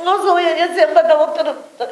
Nasıl yasemada oturuptu.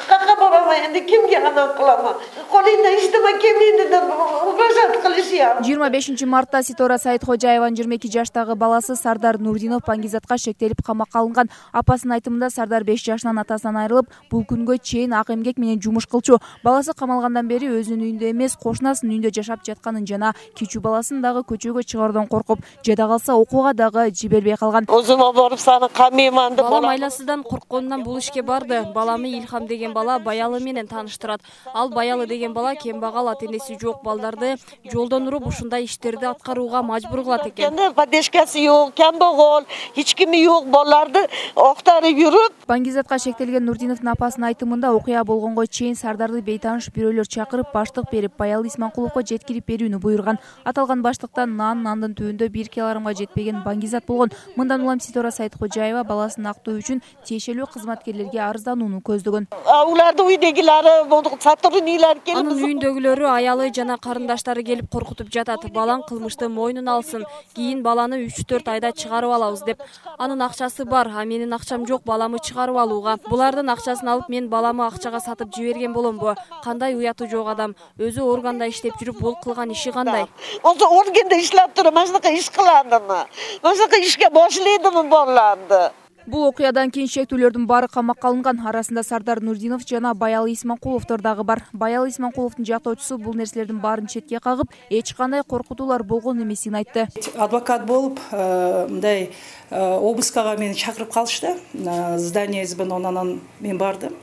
Kaka babama endi kimge ana kılama. Kolunda iştime kemiyinde de uğraşat kılışıyor. 25 мартта Ситора Сайытхожаеванын 22 жаштагы баласы Сардар Нурдинов баңгизатка шектелип камакка алынган. Апасынын айтымында Сардар 5 жашынан атасынан айрылып, бул күнгө чейин ак эмгек менен жумуш кылчу. Баласы камалгандан бери өзүнүн үйүндө эмес, кошунасынын үйүндө жашап жатканын жана кичүү баласын дагы көчөгө чыгаруудан коркуп, жада калса окууга дагы жибербей калган. Өзүмө барып саны камыйманды. Балам айласыдан коркконунан бул ишке барды. Баламы Илхам деген бала Баялы менен тааныштырат. Ал Баялы деген бала кембагал ата-энеси жок балдарды жолдон уруп ушундай иштерди аткарууга мажбур кылат экен. Падешкасы жок, кембагал, эч кими жок балдарды октарып жүрүп. Баңгизатка шектелген Нурдиновдун апасынын айтымында окуя болгонго чейин Сардарды бейтааныш бирөөлөр чакырып, баштык берип, Баялы Исманкуловго жеткирип берүүнү буйруган. Аталган баштыктан нандын түбүндө 1 килограммга жетпеген баңгизат болгон. Мындан улам Ситора Сайытхожаева баласын актоо үчүн тиешелүү кызматкерлерге арызданууну көздөгөн. Улардын үйдөгүлөрү сотрудниктер келип, Анын үйүндөгүлөрү аялы жана карындаштары келип коркутуп жатат. Балаң кылмышты мойнуна алсын, кийин баланы 3-4 айда чыгарып алабыз деп. Анын акчасы бар, а менин акчам жок баламы чыгарып алууга. Булардын акчасын алып мен баламы акчага сатып жиберген боломбу? Кандай уятуу жок адам. Өзү органда иштеп жүрүп бул кылган иши кандай? Ошо органда иштеп туруп, машынака иш кыладымы? Машынака ишке бошлойдуму баларды? Бул окуядан кийин шектүүлөрдүн баары камакка алынган. Арасында Сардар Нурдинов жана Баялы Исманкуловдор дагы бар. Баялы Исманкуловдун жактоочусу бул нерселердин баарын четке кагып, эч кандай коркутуулар болгон эмесин айтты. Адвокат болуп, мындай обыскага мени чакырып калышты. Здание СБН, анан мен бардым.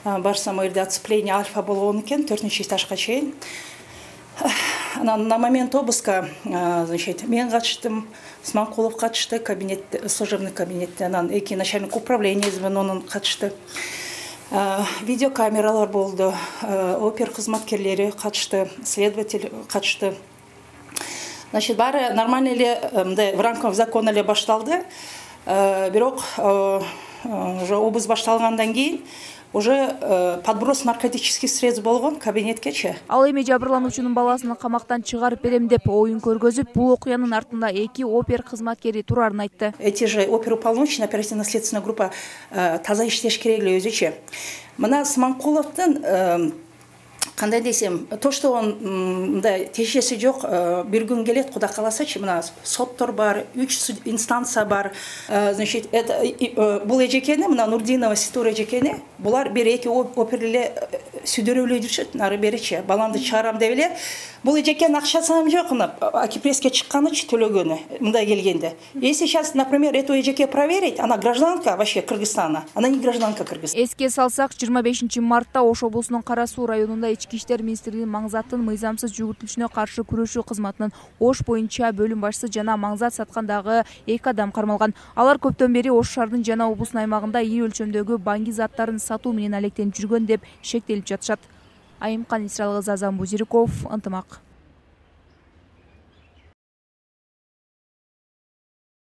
Барсам, жерде оцепление альфа болгон экен, 4-этажга чейин. На момент обыска, значит, мен катыштым, Исманкулов катышты, служебный кабинет, анан эки начальник управления СБН катышты. Видеокамералар болду, опер кызматкерлери катышты, следователь катышты. Значит, баары нормально эле, в рамках закона эле башталды. Бирок уже обыск башталгандан кийин уже подброс наркотических средств болгон кабинеткечи. Ал эми жабырлануучунун баласын камактан чыгарып берем деп оюн көргөзүп, бул окуянын артында эки опер кызматкери турарын айтты. Эти же оперуполномоченный оперативно-следственная группа таза иштеш керек эле өзүчө. Мына Исманкуловдун кандай десем, то, что он тиешеси жок, бир күн келет, куда каласачы, мына соттор бар, 3 инстанция бар. Значит, бул эжекени, мына Нурдинова, Ситора эжекени, булар бир эки оперле сүдөрөлөй жүрүшөт, нары беричи, баламды чыгарам деп эле. Бул эжекенин акчасы жок, Акипреске чыкканычы төлөгөнү, мындай келгенде. Если сейчас, например, эту эжеке проверить, она гражданка вообще Кыргызстана, она не гражданка Кыргызстана. Эске салсак, 25 мартта Ош облусунун Кара Суу районунда Ички иштер министрлигинин Маңзаттын мыйзамсыз жүгүртүлүшүнө каршы күрөшүү кызматынын Ош боюнча бөлүм башчысы жана маңзат саткандагы 2 адам кармалган. Алар көптөн бери Ош шаарынын жана облустун аймагында ири өлчөмдөгү баңги заттарын сатуу менен алектенип жүргөн деп шектелип жатышат. Айымкан Исралгызы, Азам Бузириков, Ынтымак.